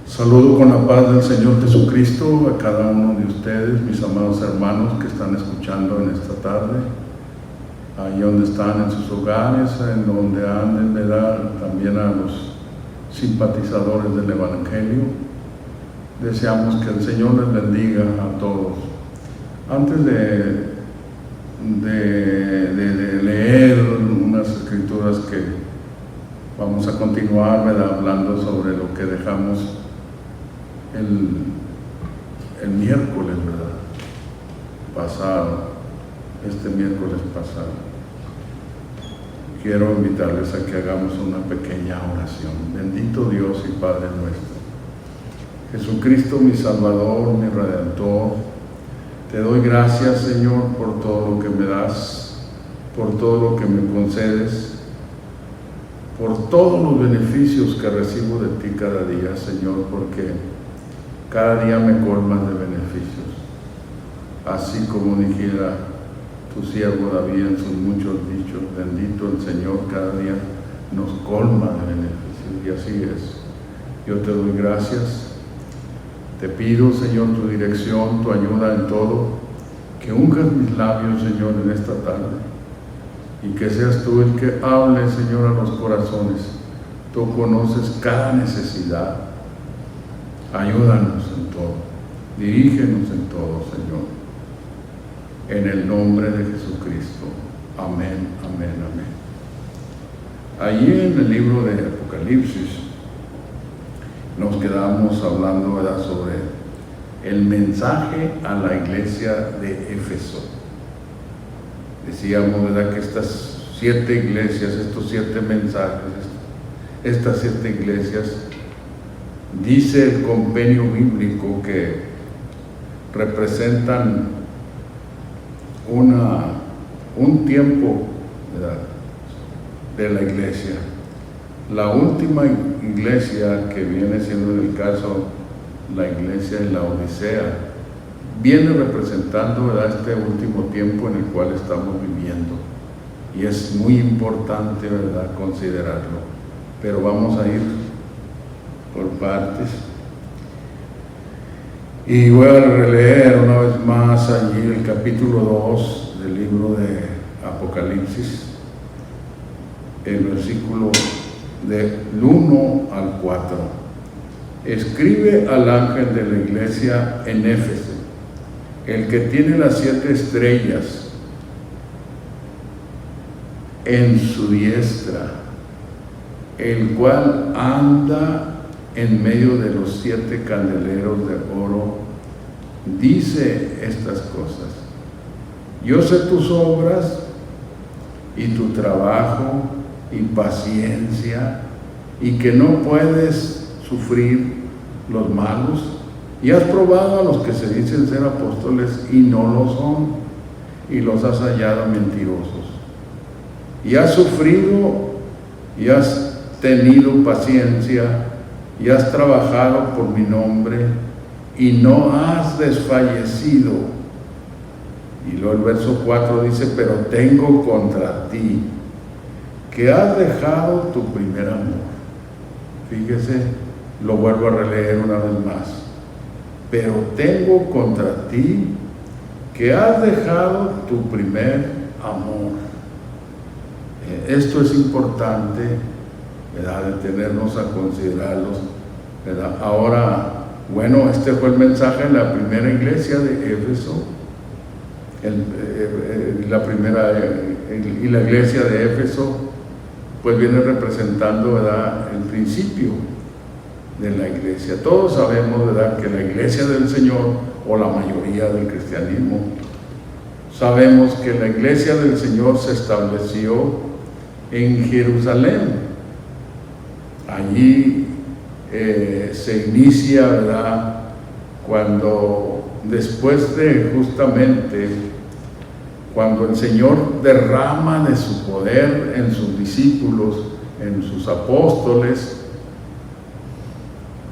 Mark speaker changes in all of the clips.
Speaker 1: Saludo con la paz del Señor Jesucristo a cada uno de ustedes, mis amados hermanos que están escuchando en esta tarde, ahí donde están en sus hogares, en donde anden, ¿verdad? También a los simpatizadores del Evangelio. Deseamos que el Señor les bendiga a todos. Antes de leer unas escrituras que vamos a continuar, ¿verdad?, hablando sobre lo que dejamos el miércoles, ¿verdad?, pasado, este miércoles pasado. Quiero invitarles a que hagamos una pequeña oración. Bendito Dios y Padre nuestro, Jesucristo, mi Salvador, mi Redentor, te doy gracias, Señor, por todo lo que me das, por todo lo que me concedes, por todos los beneficios que recibo de ti cada día, Señor, porque cada día me colmas de beneficios, así como dijera tu siervo David en sus muchos dichos: bendito el Señor, cada día nos colma de beneficios, y así es. Yo te doy gracias, te pido, Señor, tu dirección, tu ayuda en todo, que unjas mis labios, Señor, en esta tarde, y que seas tú el que hable, Señor, a los corazones. Tú conoces cada necesidad. Ayúdanos en todo, dirígenos en todo, Señor, en el nombre de Jesucristo. Amén, amén, amén. Allí en el libro de Apocalipsis nos quedamos hablando, ¿verdad?, sobre el mensaje a la iglesia de Éfeso. Decíamos, ¿verdad?, que estas 7 iglesias, estos 7 mensajes, estas 7 iglesias, dice el compendio bíblico que representan un tiempo, ¿verdad?, de la iglesia. La última iglesia, que viene siendo en el caso la iglesia en la Odisea, viene representando, ¿verdad?, este último tiempo en el cual estamos viviendo, y es muy importante, ¿verdad?, considerarlo. Pero vamos a ir por partes, y voy a releer una vez más allí el capítulo 2 del libro de Apocalipsis, el versículo del 1 al 4. Escribe al ángel de la iglesia en Éfeso, el que tiene las 7 estrellas en su diestra, el cual anda en medio de los 7 candeleros de oro, dice estas cosas: yo sé tus obras y tu trabajo y paciencia, y que no puedes sufrir los malos, y has probado a los que se dicen ser apóstoles y no lo son, y los has hallado mentirosos, y has sufrido y has tenido paciencia, y has trabajado por mi nombre, y no has desfallecido. Y luego el verso 4 dice: pero tengo contra ti que has dejado tu primer amor. Fíjese, lo vuelvo a releer una vez más: pero tengo contra ti que has dejado tu primer amor. Esto es importante, ¿verdad?, detenernos a considerarlos, ¿verdad? Ahora, bueno, este fue el mensaje de la primera iglesia de Éfeso, y la iglesia de Éfeso pues viene representando, ¿verdad?, el principio de la iglesia. Todos sabemos, ¿verdad?, que la iglesia del Señor, o la mayoría del cristianismo, sabemos que la iglesia del Señor se estableció en Jerusalén. Allí se inicia, ¿verdad?, cuando después de justamente cuando el Señor derrama de su poder en sus discípulos, en sus apóstoles,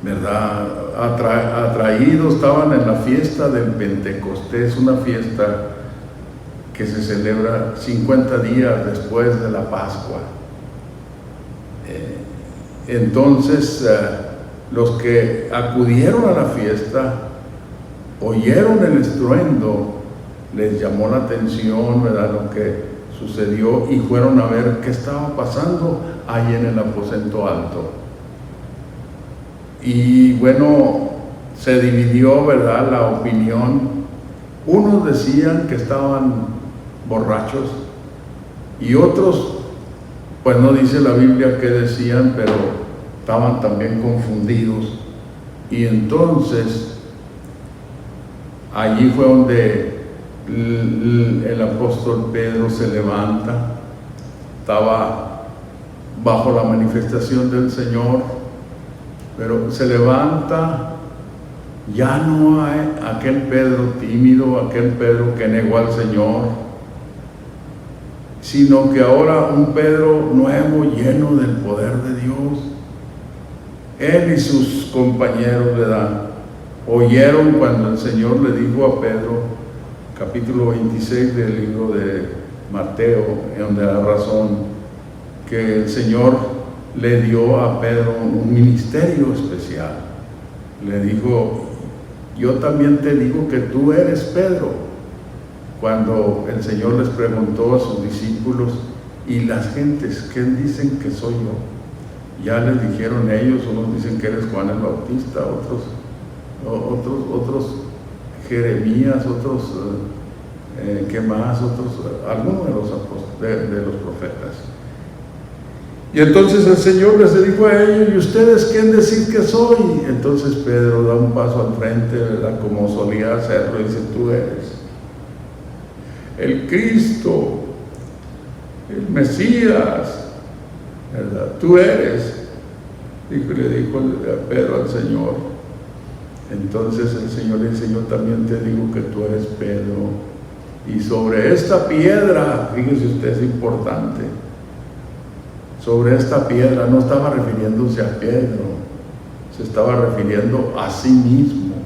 Speaker 1: ¿verdad?, atraídos, estaban en la fiesta del Pentecostés, una fiesta que se celebra 50 días después de la Pascua. Entonces los que acudieron a la fiesta, oyeron el estruendo, les llamó la atención, ¿verdad?, lo que sucedió, y fueron a ver qué estaba pasando ahí en el aposento alto. Y bueno, se dividió, ¿verdad?, la opinión. Unos decían que estaban borrachos y otros, pues no dice la Biblia qué decían, pero estaban también confundidos. Y entonces allí fue donde el apóstol Pedro se levanta. Estaba bajo la manifestación del Señor, pero se levanta. Ya no hay aquel Pedro tímido, aquel Pedro que negó al Señor, sino que ahora un Pedro nuevo, lleno del poder de Dios. Él y sus compañeros, ¿verdad?, oyeron cuando el Señor le dijo a Pedro, capítulo 26 del libro de Mateo, en donde da razón que el Señor le dio a Pedro un ministerio especial. Le dijo: yo también te digo que tú eres Pedro. Cuando el Señor les preguntó a sus discípulos: ¿y las gentes qué dicen que soy yo? Ya les dijeron ellos, unos dicen que eres Juan el Bautista, otros Jeremías, otros ¿qué más? Algunos de los apóstoles, de los profetas. Y entonces el Señor les dijo a ellos: ¿y ustedes quién decir que soy? Entonces Pedro da un paso al frente, ¿verdad?, como solía hacerlo, y dice: tú eres el Cristo, el Mesías, ¿verdad? Tú eres. Y le dijo a Pedro al Señor. Entonces el Señor le dice: yo también te digo que tú eres Pedro, y sobre esta piedra, fíjese usted, es importante, sobre esta piedra, no estaba refiriéndose a Pedro, se estaba refiriendo a sí mismo,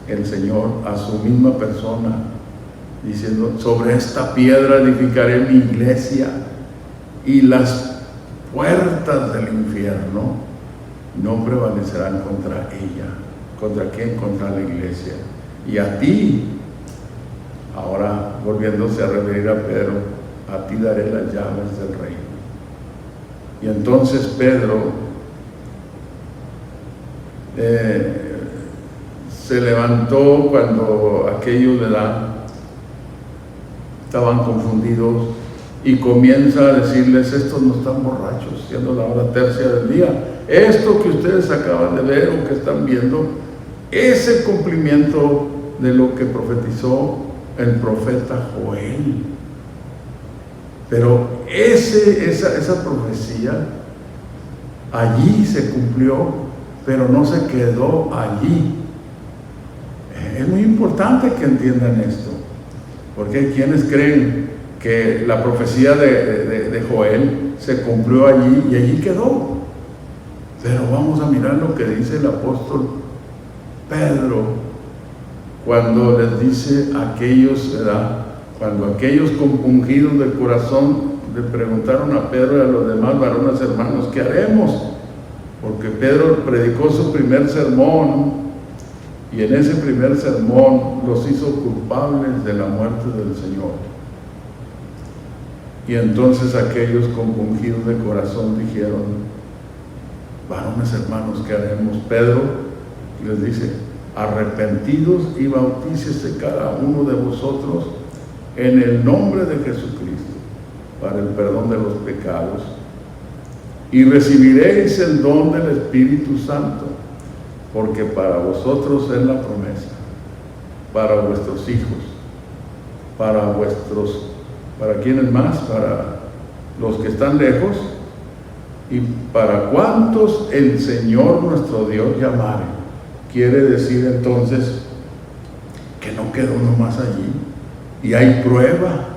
Speaker 1: el Señor, a su misma persona, diciendo: sobre esta piedra edificaré mi iglesia, y las puertas del infierno no prevalecerán contra ella. ¿Contra quién? Contra la iglesia. Y a ti, ahora volviéndose a referir a Pedro, a ti daré las llaves del reino. Y entonces Pedro se levantó cuando aquellos de la estaban confundidos, y comienza a decirles: estos no están borrachos, siendo la hora tercia del día. Esto que ustedes acaban de ver o que están viendo es el cumplimiento de lo que profetizó el profeta Joel. Pero esa profecía allí se cumplió, pero no se quedó allí. Es muy importante que entiendan esto, porque hay quienes creen que la profecía de Joel se cumplió allí y allí quedó. Pero vamos a mirar lo que dice el apóstol Pedro cuando les dice a aquellos, ¿verdad?, cuando aquellos compungidos de corazón le preguntaron a Pedro y a los demás varones hermanos: ¿qué haremos? Porque Pedro predicó su primer sermón, y en ese primer sermón los hizo culpables de la muerte del Señor. Y entonces aquellos compungidos de corazón dijeron: varones hermanos, ¿qué haremos? Pedro les dice: arrepentidos y bautícese cada uno de vosotros en el nombre de Jesucristo para el perdón de los pecados, y recibiréis el don del Espíritu Santo, porque para vosotros es la promesa, para vuestros hijos, para quienes más, para los que están lejos, y para cuantos el Señor nuestro Dios llamare. Quiere decir entonces que no quedó nomás allí, y hay prueba.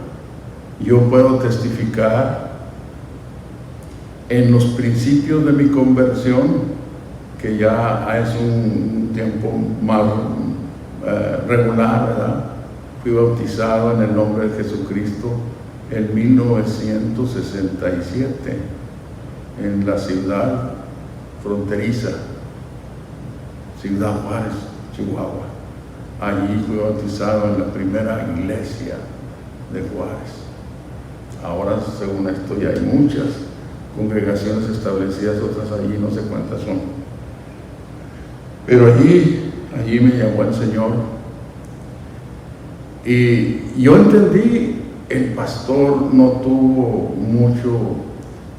Speaker 1: Yo puedo testificar en los principios de mi conversión, que ya es un tiempo más regular, ¿verdad? Fui bautizado en el nombre de Jesucristo en 1967 en la ciudad fronteriza Ciudad Juárez, Chihuahua. Allí fui bautizado en la primera iglesia de Juárez. Ahora, según esto, ya hay muchas congregaciones establecidas, otras allí, no sé cuántas son. Pero allí me llamó el Señor. Y yo entendí, el pastor no tuvo mucho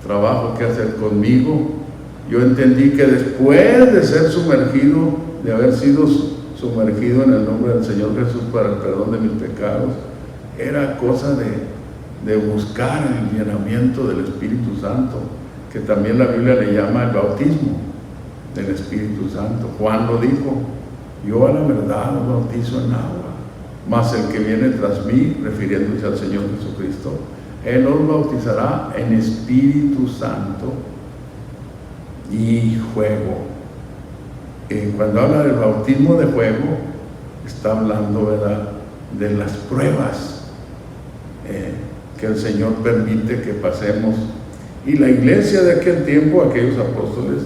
Speaker 1: trabajo que hacer conmigo. Yo entendí que después de ser sumergido, de haber sido sumergido en el nombre del Señor Jesús para el perdón de mis pecados, era cosa de buscar el llenamiento del Espíritu Santo, que también la Biblia le llama el bautismo del Espíritu Santo. Juan lo dijo: yo a la verdad os bautizo en agua, mas el que viene tras mí, refiriéndose al Señor Jesucristo, Él os bautizará en Espíritu Santo y fuego. Cuando habla del bautismo de fuego, está hablando, ¿verdad?, de las pruebas que el Señor permite que pasemos. Y la iglesia de aquel tiempo, aquellos apóstoles,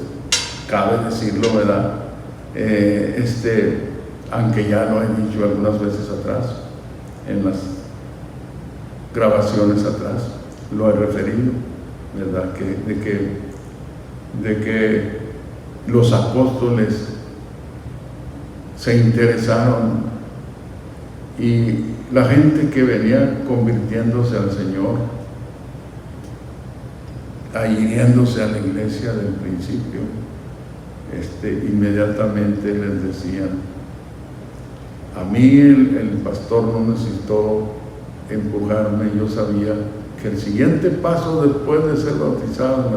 Speaker 1: cabe decirlo, ¿verdad?, aunque ya lo he dicho algunas veces atrás, en las grabaciones atrás, lo he referido, ¿verdad?, de que los apóstoles se interesaron, y la gente que venía convirtiéndose al Señor, adhiriéndose a la iglesia del principio, inmediatamente les decían: a mí el pastor no necesitó empujarme, yo sabía que el siguiente paso después de ser bautizado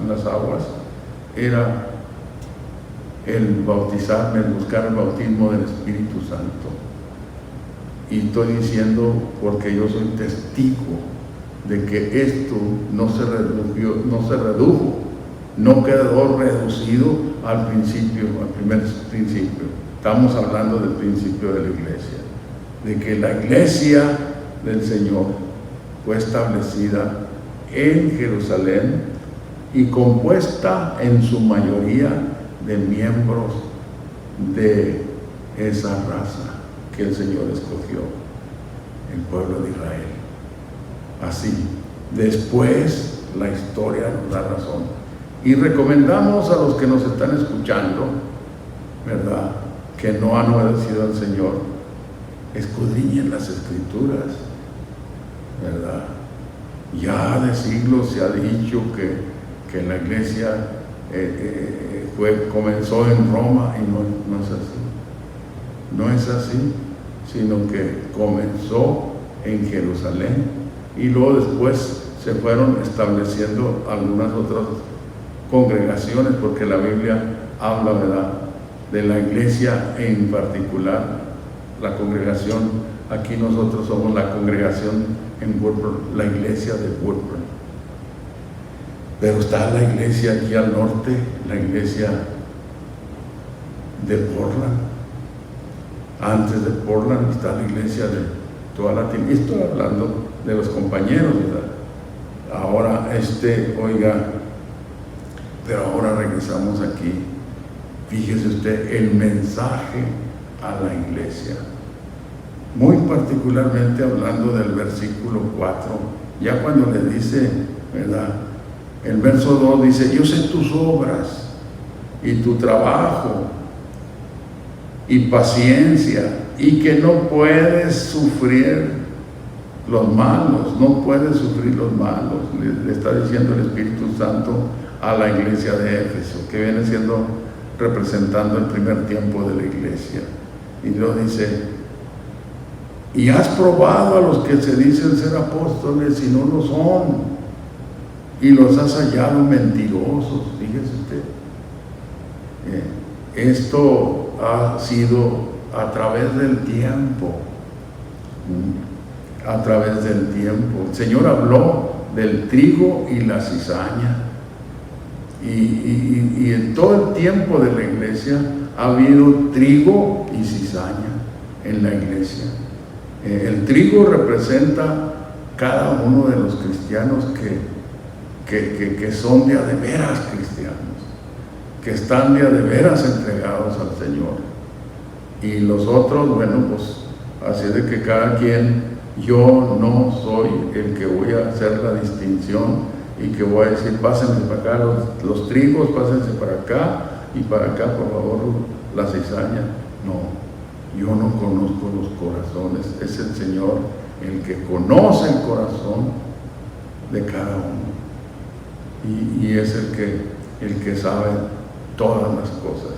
Speaker 1: en las aguas era el bautizarme, el buscar el bautismo del Espíritu Santo. Y estoy diciendo porque yo soy testigo de que esto no se redujo, no quedó reducido al principio, al primer principio. Estamos hablando del principio de la iglesia, de que la iglesia del Señor fue establecida en Jerusalén y compuesta en su mayoría de miembros de esa raza que el Señor escogió, el pueblo de Israel. Así, después la historia nos da razón. Y recomendamos a los que nos están escuchando, ¿verdad?, que no han obedecido al Señor, escudriñen las Escrituras, ¿verdad? Ya de siglos se ha dicho que la iglesia comenzó en Roma, y no es así. No es así, sino que comenzó en Jerusalén y luego después se fueron estableciendo algunas otras congregaciones, porque la Biblia habla, ¿verdad?, de la iglesia en particular, la congregación. Aquí nosotros somos la congregación en Woodburn, la iglesia de Woodburn. Pero está la iglesia aquí al norte, la iglesia de Portland. Antes de Portland está la iglesia de toda Latinoamérica. Estoy hablando de los compañeros, ¿verdad? Ahora, oiga, pero ahora regresamos aquí. Fíjese usted el mensaje a la iglesia, muy particularmente hablando del versículo 4, ya cuando le dice, ¿verdad?, el verso 2 dice: yo sé tus obras y tu trabajo y paciencia, y que no puedes sufrir los malos, no puedes sufrir los malos. Le está diciendo el Espíritu Santo a la iglesia de Éfeso, que viene siendo representando el primer tiempo de la iglesia. Y lo dice: y has probado a los que se dicen ser apóstoles y no lo son, y los has hallado mentirosos. Fíjese usted, esto ha sido a través del tiempo, a través del tiempo. El Señor habló del trigo y la cizaña, y en todo el tiempo de la iglesia ha habido trigo y cizaña en la iglesia. El trigo representa cada uno de los cristianos que son de a de veras cristianos, que están de a de veras entregados al Señor. Y los otros, bueno, pues así de que cada quien, yo no soy el que voy a hacer la distinción y que voy a decir, pásense para acá los trigos, pásense para acá y para acá, por favor, la cizaña. No, yo no conozco los corazones, es el Señor el que conoce el corazón de cada uno. Y es el que sabe todas las cosas.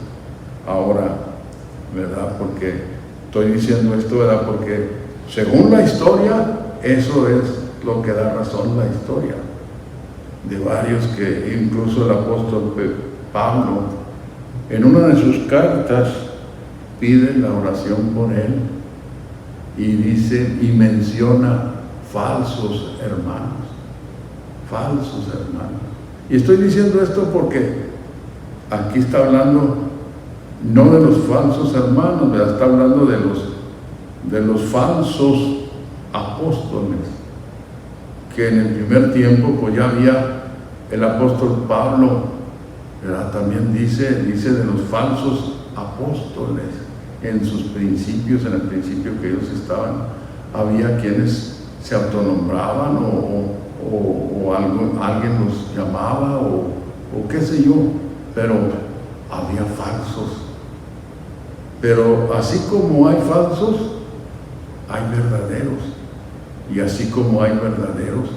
Speaker 1: Ahora, ¿verdad? Porque estoy diciendo esto, ¿verdad? Porque según la historia, eso es lo que da razón la historia. De varios que incluso el apóstol Pablo, en una de sus cartas, pide la oración por él y dice y menciona falsos hermanos. Falsos hermanos. Y estoy diciendo esto porque aquí está hablando no de los falsos hermanos, ¿verdad? Está hablando de los falsos apóstoles, que en el primer tiempo pues ya había el apóstol Pablo, ¿verdad? También dice de los falsos apóstoles en sus principios, en el principio que ellos estaban, había quienes se autonombraban o alguien los llamaba o qué sé yo, pero había falsos. Pero así como hay falsos, hay verdaderos. Y así como hay verdaderos,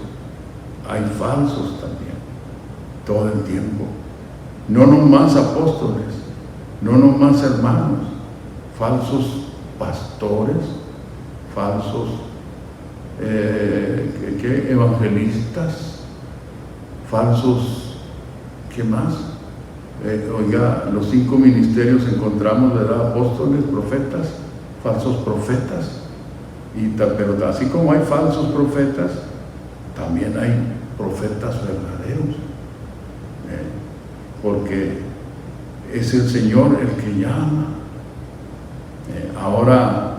Speaker 1: hay falsos también, todo el tiempo. No nomás apóstoles, no nomás hermanos, falsos pastores, falsos evangelistas, falsos, ¿qué más? Oiga, los 5 ministerios encontramos, ¿verdad? Apóstoles, profetas, falsos profetas. Pero así como hay falsos profetas, también hay profetas verdaderos, porque es el Señor el que llama. Ahora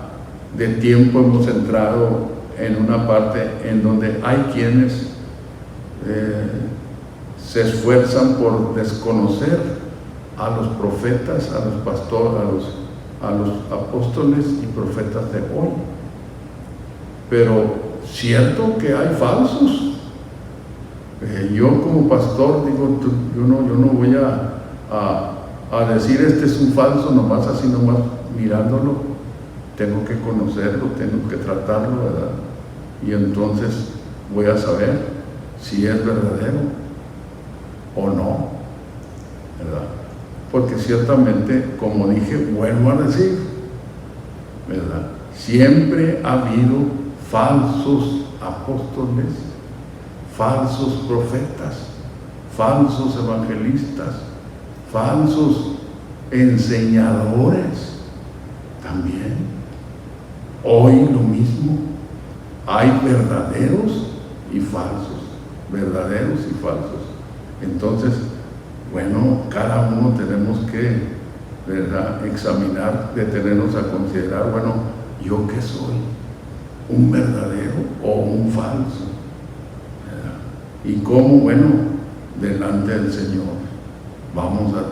Speaker 1: de tiempo hemos entrado en una parte en donde hay quienes se esfuerzan por desconocer a los profetas, a los pastores, a los apóstoles y profetas de hoy. Pero cierto que hay falsos. Yo como pastor digo, yo no voy a decir este es un falso, nomás así, nomás mirándolo. Tengo que conocerlo, tengo que tratarlo, ¿verdad? Y entonces voy a saber si es verdadero o no, ¿verdad? Porque ciertamente, como dije, vuelvo a decir, ¿verdad? Siempre ha habido falsos apóstoles, falsos profetas, falsos evangelistas, falsos enseñadores también. Hoy lo mismo, hay verdaderos y falsos, verdaderos y falsos. Entonces, bueno, cada uno tenemos que, ¿verdad?, examinar, detenernos a considerar, bueno, ¿yo qué soy? ¿Un verdadero o un falso? ¿Verdad? Y cómo, bueno, delante del Señor,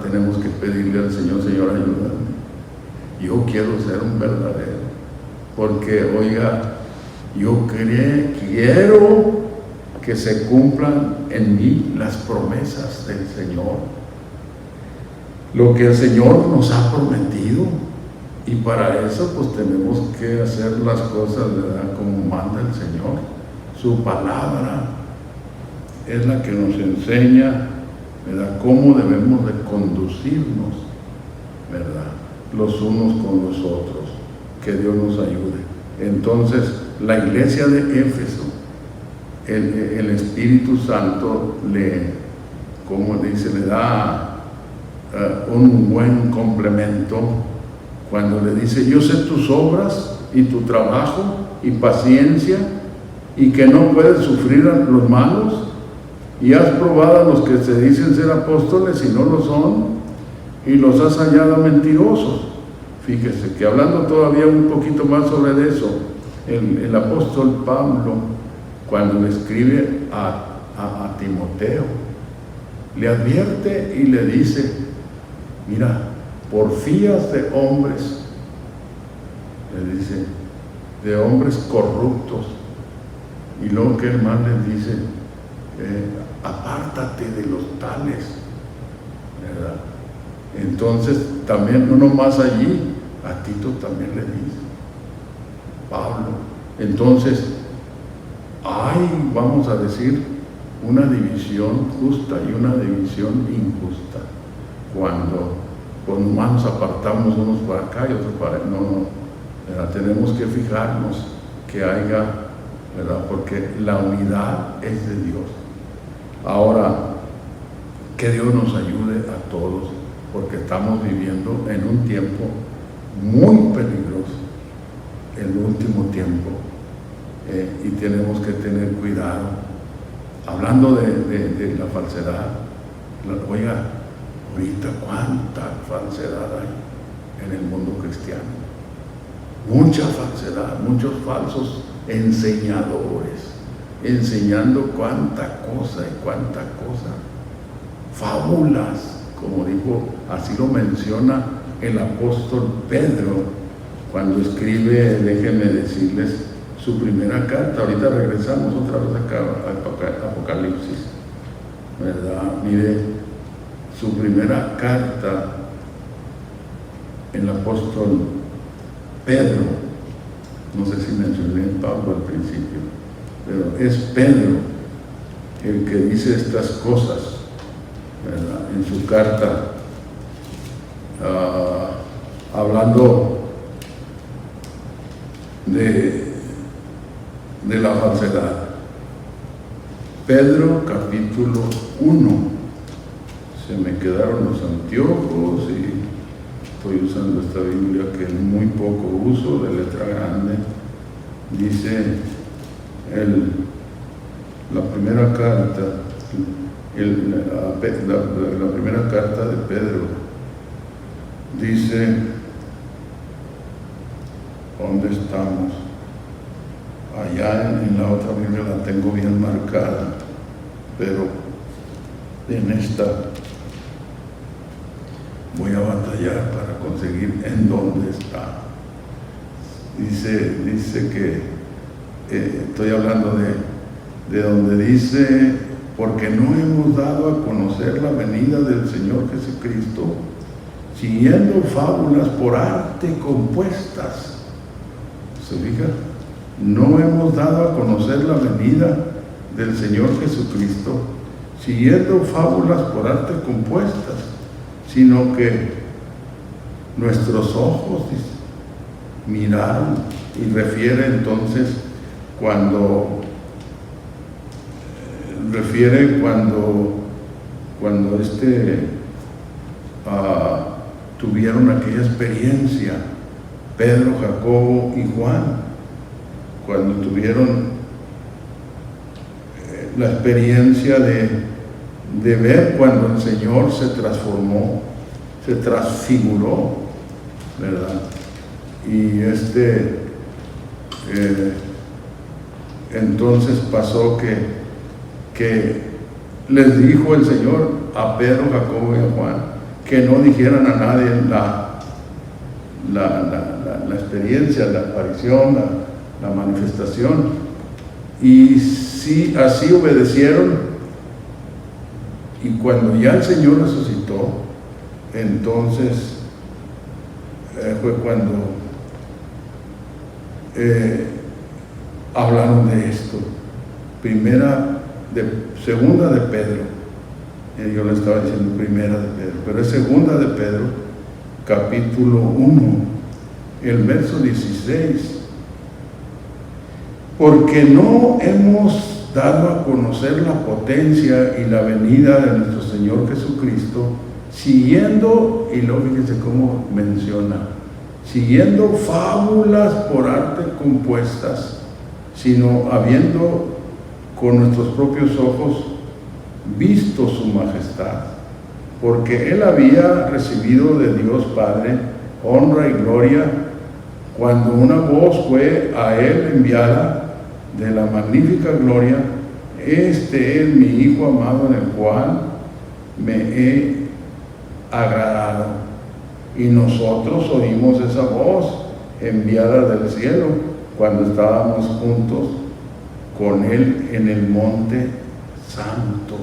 Speaker 1: tenemos que pedirle al Señor, Señor, ayúdame. Yo quiero ser un verdadero, porque, oiga, yo quiero que se cumplan en mí las promesas del Señor, lo que el Señor nos ha prometido. Y para eso pues tenemos que hacer las cosas, ¿verdad?, como manda el Señor. Su palabra es la que nos enseña, ¿verdad?, cómo debemos de conducirnos, ¿verdad?, los unos con los otros. Que Dios nos ayude. Entonces, la iglesia de Éfeso, el Espíritu Santo le da un buen complemento cuando le dice: yo sé tus obras y tu trabajo y paciencia, y que no puedes sufrir a los malos, y has probado a los que se dicen ser apóstoles y no lo son, y los has hallado mentirosos. Fíjese que hablando todavía un poquito más sobre eso, el apóstol Pablo, cuando le escribe a Timoteo, le advierte y le dice: mira, porfías de hombres le dice, de hombres corruptos. Y luego que el man les dice, apártate de los tales, ¿verdad? Entonces también, no nomás allí, a Tito también le dice Pablo. Entonces hay, vamos a decir, una división justa y una división injusta, cuando más nos apartamos unos para acá y otros para allá. No, ¿verdad? Tenemos que fijarnos que haya, ¿verdad? Porque la unidad es de Dios. Ahora, que Dios nos ayude a todos, porque estamos viviendo en un tiempo muy peligroso, el último tiempo, y tenemos que tener cuidado. Hablando de la falsedad, oiga, ahorita cuánta falsedad hay en el mundo cristiano. Mucha falsedad, muchos falsos enseñadores, enseñando cuánta cosa y cuánta cosa. Fábulas, como dijo, así lo menciona el apóstol Pedro cuando escribe, déjenme decirles, su primera carta. Ahorita regresamos otra vez acá al Apocalipsis, ¿verdad? Mire, su primera carta, el apóstol Pedro, no sé si mencioné Pablo al principio, pero es Pedro el que dice estas cosas, ¿verdad? En su carta, hablando de la falsedad. Pedro capítulo 1. Se me quedaron los anteojos y estoy usando esta Biblia que es muy poco uso, de letra grande. Dice la primera carta, la primera carta de Pedro, dice, ¿dónde estamos? Allá en la otra Biblia la tengo bien marcada, pero en esta voy a batallar para conseguir en dónde está. Dice que estoy hablando de donde dice, porque no hemos dado a conocer la venida del Señor Jesucristo, siguiendo fábulas por arte compuestas. ¿Se fija? No hemos dado a conocer la venida del Señor Jesucristo siguiendo fábulas por arte compuestas, sino que nuestros ojos, dice, miraron, y refiere entonces cuando tuvieron aquella experiencia, Pedro, Jacobo y Juan, cuando tuvieron la experiencia de ver cuando el Señor se transformó, se transfiguró, ¿verdad? Y entonces pasó que les dijo el Señor a Pedro, Jacobo y a Juan que no dijeran a nadie la experiencia, la aparición, la manifestación. Y sí, así obedecieron, y cuando ya el Señor resucitó, entonces fue cuando hablaron de esto. Segunda de Pedro, yo le estaba diciendo primera de Pedro, pero es segunda de Pedro, capítulo 1, el verso 16. Porque no hemos dado a conocer la potencia y la venida de nuestro Señor Jesucristo, siguiendo, y luego fíjense cómo menciona, siguiendo fábulas por arte compuestas, sino habiendo con nuestros propios ojos visto su majestad, porque él había recibido de Dios Padre honra y gloria cuando una voz fue a él enviada de la magnífica gloria: este es mi Hijo amado en el cual me he agradado. Y nosotros oímos esa voz enviada del cielo cuando estábamos juntos con Él en el monte santo.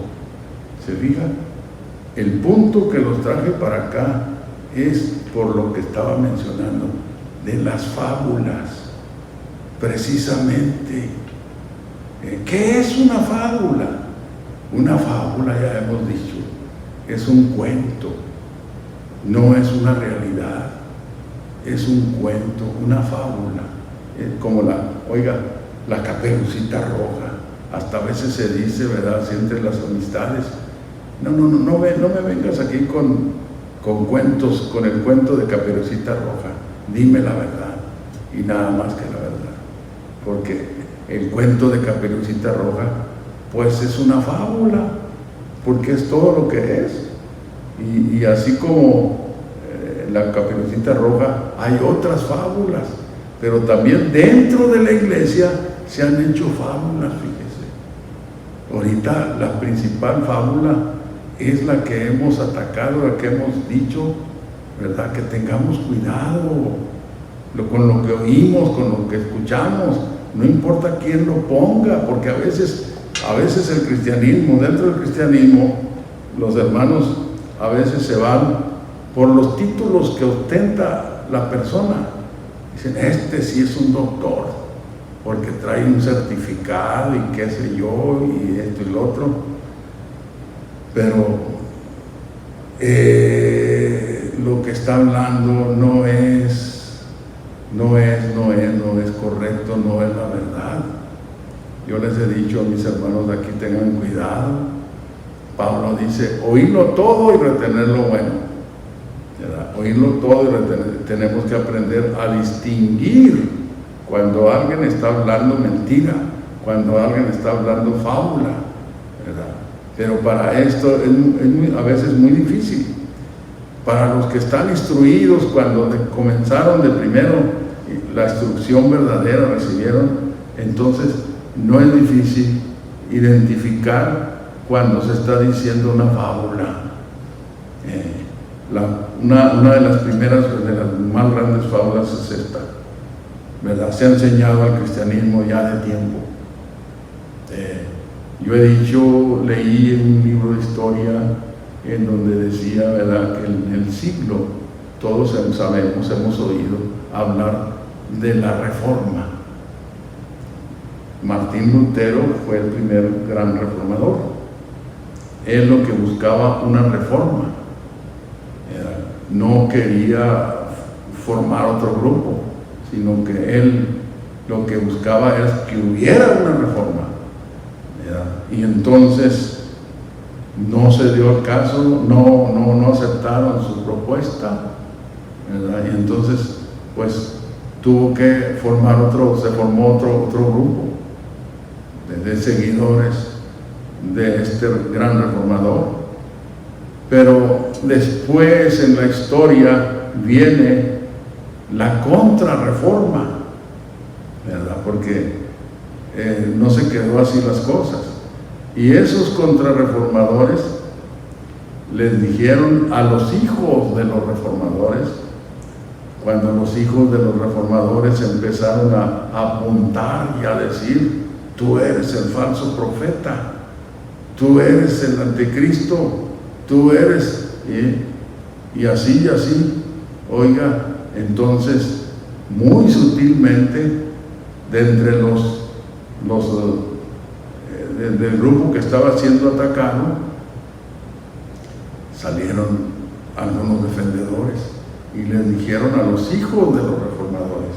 Speaker 1: ¿Se fija? El punto que los traje para acá es por lo que estaba mencionando, de las fábulas, precisamente. ¿Qué es una fábula? Una fábula, ya hemos dicho, es un cuento, no es una realidad, es un cuento, una fábula. Es como la Caperucita Roja. Hasta a veces se dice, ¿verdad?, así entre las amistades, no me vengas aquí con cuentos, con el cuento de Caperucita Roja, dime la verdad, y nada más que la verdad, porque el cuento de Caperucita Roja, pues es una fábula, porque es todo lo que es, y así como la Caperucita Roja, hay otras fábulas, pero también dentro de la iglesia se han hecho fábulas, fíjese. Ahorita la principal fábula es la que hemos atacado, la que hemos dicho, ¿verdad?, que tengamos cuidado con lo que oímos, con lo que escuchamos, no importa quién lo ponga, porque a veces el cristianismo, dentro del cristianismo, los hermanos a veces se van por los títulos que ostenta la persona. Dicen, este sí es un doctor, porque trae un certificado y qué sé yo, y esto y lo otro. Pero lo que está hablando no es correcto, no es la verdad. Yo les he dicho a mis hermanos de aquí, tengan cuidado. Pablo dice, oírlo todo y retener lo bueno, ¿verdad? Oírlo todo y retener. Tenemos que aprender a distinguir cuando alguien está hablando mentira, cuando alguien está hablando fábula, ¿verdad? Pero para esto a veces muy difícil. Para los que están instruidos, cuando comenzaron de primero la instrucción verdadera, recibieron, entonces no es difícil identificar cuando se está diciendo una fábula. Una de las primeras, de las más grandes fábulas es esta, ¿verdad? Se ha enseñado al cristianismo ya de tiempo. Yo he dicho, leí en un libro de historia en donde decía, ¿verdad?, que en el siglo, todos sabemos, hemos oído hablar de la Reforma. Martín Lutero fue el primer gran reformador. Él lo que buscaba una reforma, no quería formar otro grupo, sino que él lo que buscaba es que hubiera una reforma, ¿verdad? Y entonces no se dio el caso, no aceptaron su propuesta, ¿verdad? Y entonces pues tuvo que se formó otro grupo de seguidores de este gran reformador. Pero después en la historia viene la contrarreforma, ¿verdad? Porque no se quedó así las cosas. Y esos contrarreformadores les dijeron a los hijos de los reformadores, cuando los hijos de los reformadores empezaron a apuntar y a decir, tú eres el falso profeta, tú eres el anticristo, tú eres, y así, oiga, entonces, muy sutilmente, de entre del grupo que estaba siendo atacado, salieron algunos defendedores y les dijeron a los hijos de los reformadores,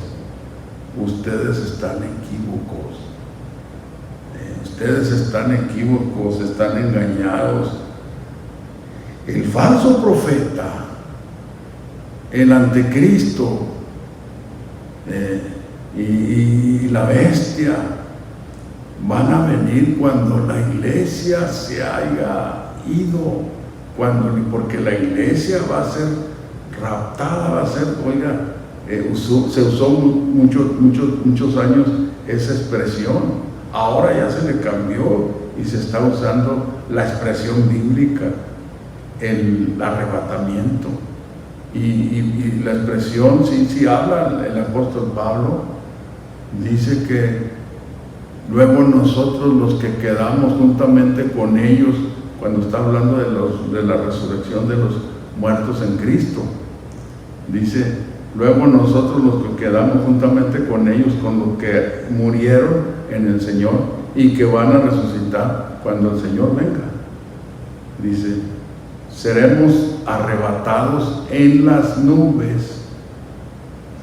Speaker 1: ustedes están equívocos, están engañados. El falso profeta, el anticristo y la bestia van a venir cuando la iglesia se haya ido, porque la iglesia va a ser raptada, va a ser, oiga, se usó muchos años esa expresión, ahora ya se le cambió y se está usando la expresión bíblica, el arrebatamiento. Y la expresión, sí habla el apóstol Pablo, dice que luego nosotros los que quedamos juntamente con ellos, cuando está hablando de la resurrección de los muertos en Cristo, dice, luego nosotros los que quedamos juntamente con ellos, con los que murieron en el Señor y que van a resucitar cuando el Señor venga, dice, seremos arrebatados en las nubes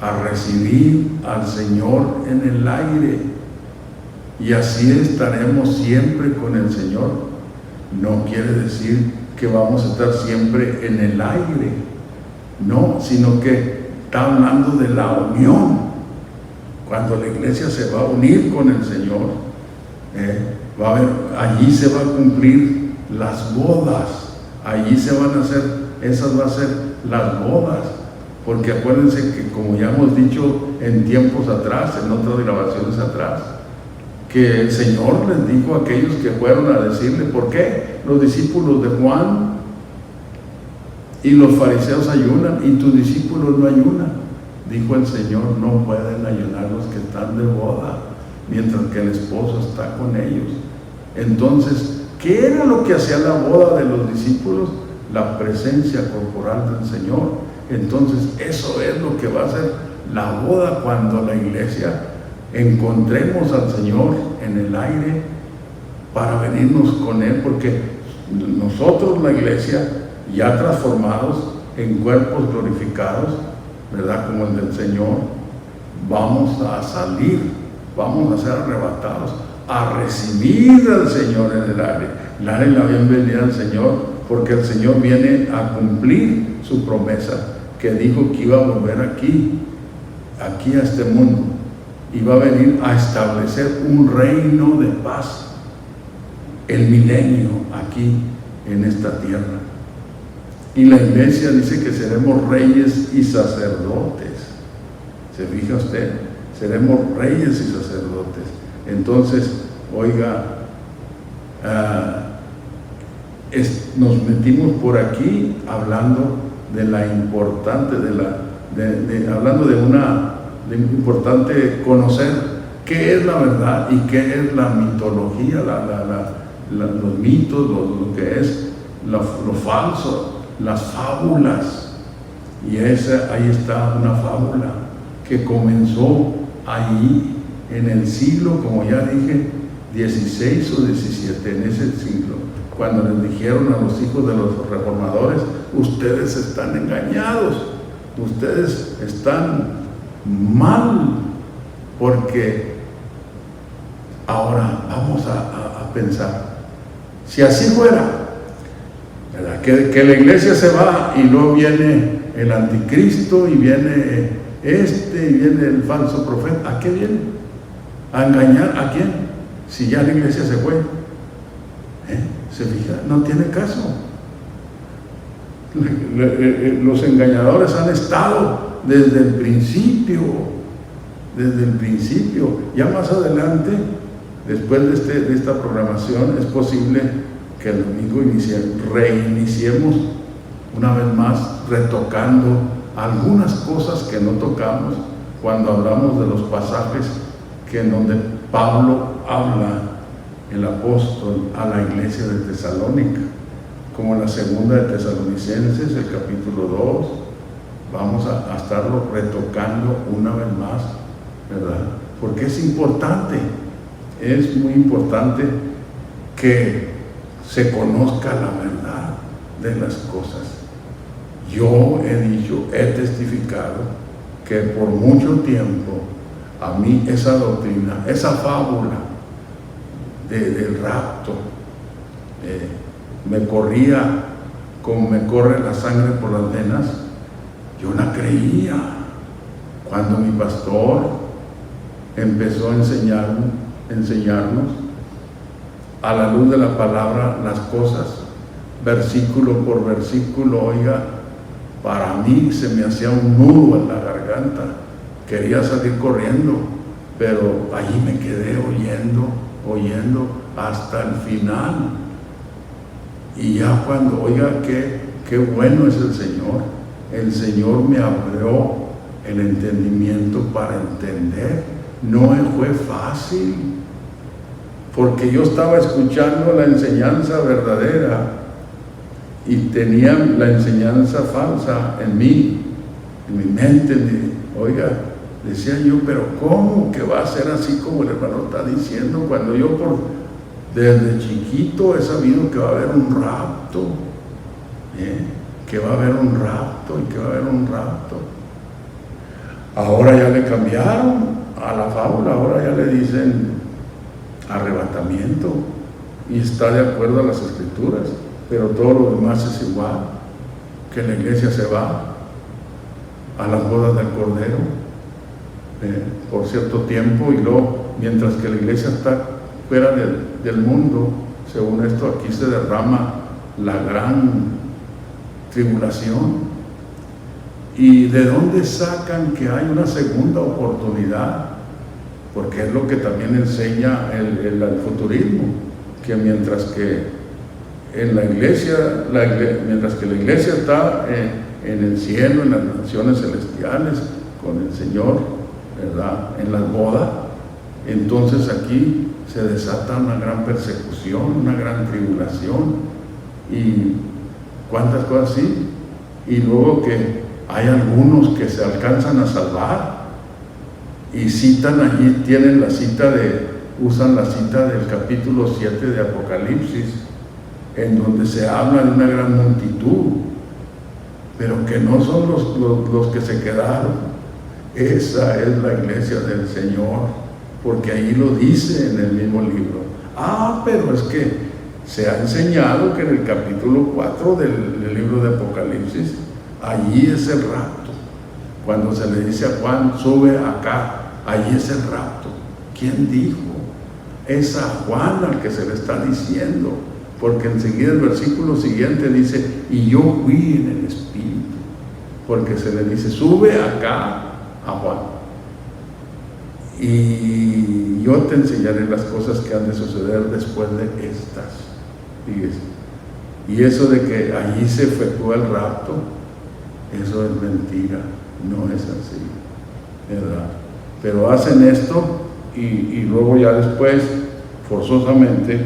Speaker 1: a recibir al Señor en el aire, y así estaremos siempre con el Señor. No quiere decir que vamos a estar siempre en el aire, no, sino que está hablando de la unión. Cuando la iglesia se va a unir con el Señor, va a haber, allí se va a cumplir las bodas, allí se van a hacer, esas van a ser las bodas, porque acuérdense que, como ya hemos dicho en tiempos atrás, en otras grabaciones atrás, que el Señor les dijo a aquellos que fueron a decirle, ¿por qué los discípulos de Juan y los fariseos ayunan y tus discípulos no ayunan? Dijo el Señor, no pueden ayunar los que están de boda, mientras que el esposo está con ellos. Entonces, ¿qué era lo que hacía la boda de los discípulos? La presencia corporal del Señor. Entonces, eso es lo que va a ser la boda cuando la iglesia encontremos al Señor en el aire para venirnos con Él, porque nosotros, la iglesia, ya transformados en cuerpos glorificados, ¿verdad? Como el del Señor, vamos a salir, vamos a ser arrebatados, a recibir al Señor en el aire. Dale la bienvenida al Señor, porque el Señor viene a cumplir su promesa, que dijo que iba a volver aquí a este mundo, y va a venir a establecer un reino de paz, el milenio aquí en esta tierra. Y la iglesia dice que seremos reyes y sacerdotes. ¿Se fija usted? Seremos reyes y sacerdotes. Entonces, oiga, nos metimos por aquí hablando de la importante, hablando de importante conocer qué es la verdad y qué es la mitología, los mitos, lo que es lo falso, las fábulas. Y ahí está una fábula que comenzó ahí en el siglo, como ya dije, 16 o 17, en ese siglo, cuando les dijeron a los hijos de los reformadores, ustedes están engañados, ustedes están mal, porque ahora vamos a pensar, si así fuera, ¿verdad? Que la iglesia se va y luego viene el anticristo y viene y viene el falso profeta, ¿a qué viene? ¿A engañar a quién? Si ya la iglesia se fue, ¿se fija? No tiene caso. Los engañadores han estado desde el principio, ya más adelante, después de esta programación, es posible que el domingo reiniciemos una vez más, retocando algunas cosas que no tocamos cuando hablamos de los pasajes en donde Pablo habla, el apóstol, a la iglesia de Tesalónica, como la segunda de Tesalonicenses, el capítulo 2, vamos a estarlo retocando una vez más, ¿verdad? Porque es importante, es muy importante que se conozca la verdad de las cosas. Yo he testificado que por mucho tiempo a mí esa doctrina, esa fábula del rapto, me corría como me corre la sangre por las venas. Yo la creía. Cuando mi pastor empezó a enseñarnos a la luz de la palabra las cosas, versículo por versículo, oiga, para mí se me hacía un nudo en la garganta, quería salir corriendo, pero allí me quedé oyendo hasta el final. Y ya cuando, oiga, qué bueno es el Señor, el Señor me abrió el entendimiento para entender. No fue fácil, porque yo estaba escuchando la enseñanza verdadera y tenía la enseñanza falsa en mí, en mi mente. Oiga, decía yo, pero ¿cómo que va a ser así como el hermano está diciendo? Cuando yo desde chiquito he sabido que va a haber un rapto, que va a haber un rapto y que va a haber un rapto. Ahora ya le cambiaron a la fábula, ahora ya le dicen arrebatamiento, y está de acuerdo a las escrituras, pero todo lo demás es igual, que la iglesia se va a las bodas del Cordero por cierto tiempo, y luego, mientras que la iglesia está fuera del mundo, según esto, aquí se derrama la gran tribulación. ¿Y de dónde sacan que hay una segunda oportunidad? Porque es lo que también enseña el futurismo, que mientras que en la iglesia, mientras que la iglesia está en el cielo, en las naciones celestiales, con el Señor, ¿verdad?, en las bodas, entonces aquí se desata una gran persecución, una gran tribulación, y cuántas cosas así. Y luego que hay algunos que se alcanzan a salvar y citan allí, tienen la cita usan la cita del capítulo 7 de Apocalipsis, en donde se habla de una gran multitud, pero que no son los que se quedaron. Esa es la iglesia del Señor, porque ahí lo dice en el mismo libro. Pero es que se ha enseñado que en el capítulo 4 del libro de Apocalipsis, allí es el rapto. Cuando se le dice a Juan, sube acá, allí es el rapto. ¿Quién dijo? Es a Juan al que se le está diciendo, porque enseguida el versículo siguiente dice, y yo fui en el Espíritu, porque se le dice, sube acá a Juan, y yo te enseñaré las cosas que han de suceder después de estas. Fíjese. Y eso de que allí se efectúa el rapto, eso es mentira, no es así, ¿verdad? Pero hacen esto y luego ya después, forzosamente,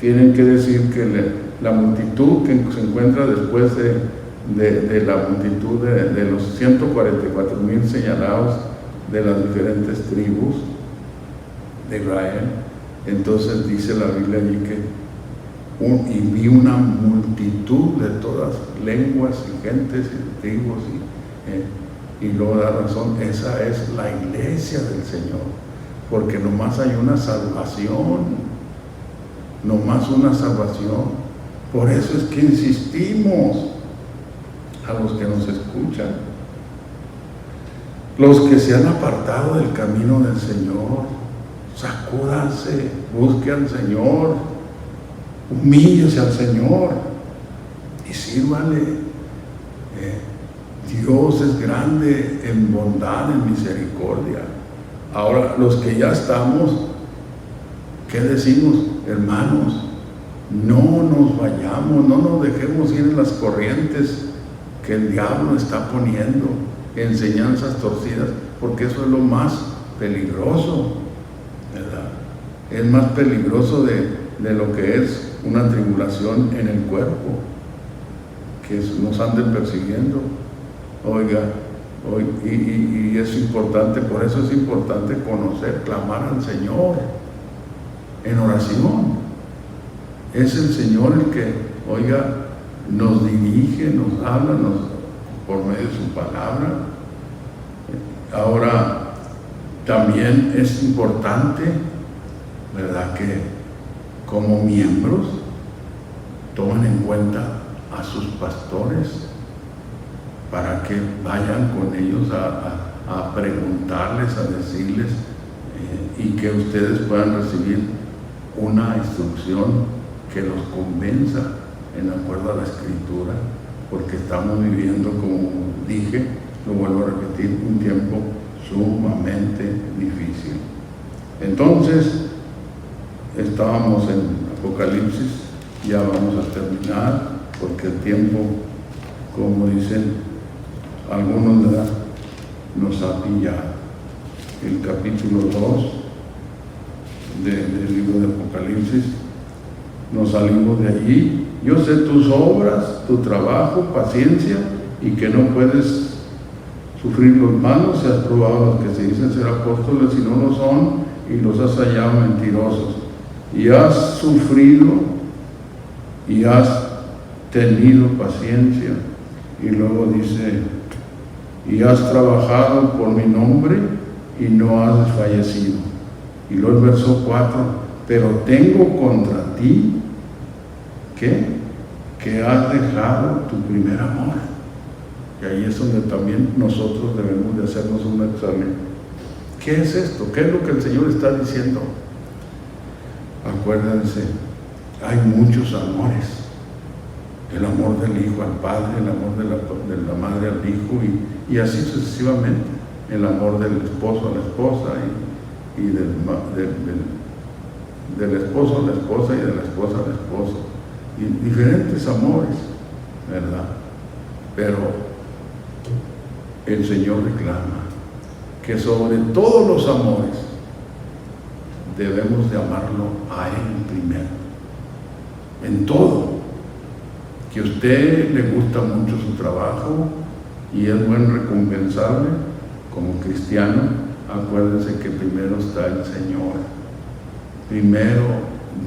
Speaker 1: tienen que decir que la multitud que se encuentra después de la multitud de los 144,000 señalados de las diferentes tribus de Israel, entonces dice la Biblia allí que y vi una multitud de todas lenguas y gentes y tribus y luego da razón, esa es la iglesia del Señor, porque nomás hay una salvación, nomás una salvación. Por eso es que insistimos a los que nos escuchan, los que se han apartado del camino del Señor, sacúdanse, busquen al Señor, humíllese al Señor y sírvale. Dios es grande en bondad, en misericordia. Ahora, los que ya estamos, ¿qué decimos? Hermanos, no nos vayamos, no nos dejemos ir en las corrientes que el diablo está poniendo, enseñanzas torcidas, porque eso es lo más peligroso, ¿verdad? Es más peligroso de lo que es una tribulación en el cuerpo, que nos anden persiguiendo. Oiga, y es importante, por eso es importante conocer, clamar al Señor en oración. Es el Señor el que, oiga, nos dirige, nos habla, por medio de su palabra. Ahora, también es importante, ¿verdad?, que como miembros tomen en cuenta a sus pastores para que vayan con ellos a preguntarles, a decirles, y que ustedes puedan recibir una instrucción que los convenza en acuerdo a la Escritura, porque estamos viviendo, como dije, lo vuelvo a repetir, un tiempo sumamente difícil. Entonces, estábamos en Apocalipsis, ya vamos a terminar, porque el tiempo, como dicen, algunos, ¿verdad?, nos ha pillado. El capítulo 2 del libro de Apocalipsis, nos salimos de allí. Yo sé tus obras, tu trabajo, paciencia, y que no puedes sufrir los malos, y has probado a los que se dicen ser apóstoles y no lo son, y los has hallado mentirosos. Y has sufrido y has tenido paciencia. Y luego dice, y has trabajado por mi nombre y no has desfallecido. Y luego el verso 4, pero tengo contra ti, ¿qué? Que has dejado tu primer amor. Y ahí es donde también nosotros debemos de hacernos un examen. ¿Qué es esto? ¿Qué es lo que el Señor está diciendo? Acuérdense, hay muchos amores. El amor del hijo al padre, el amor de la madre al hijo, y así sucesivamente. El amor del esposo a la esposa, y del esposo a la esposa, y de la esposa al esposo. Y diferentes amores, ¿verdad? Pero el Señor reclama que sobre todos los amores debemos de amarlo a Él primero, en todo. Que a usted le gusta mucho su trabajo y es buen recompensable como cristiano, acuérdense que primero está el Señor. Primero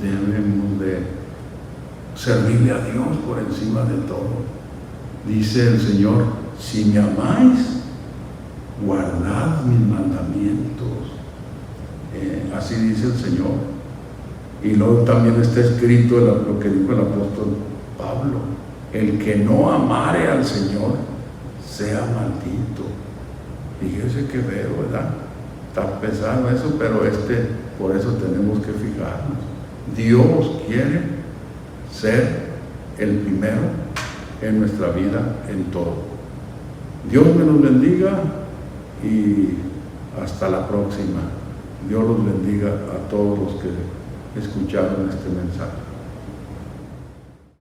Speaker 1: debemos de servirle a Dios por encima de todo. Dice el Señor, si me amáis, guardad mis mandamientos. Así dice el Señor. Y luego también está escrito lo que dijo el apóstol Pablo: el que no amare al Señor sea maldito. Fíjese que veo, ¿verdad? Está pesado eso, pero por eso tenemos que fijarnos. Dios quiere ser el primero en nuestra vida, en todo. Dios me los bendiga y hasta la próxima. Dios los bendiga a todos los que escucharon este mensaje.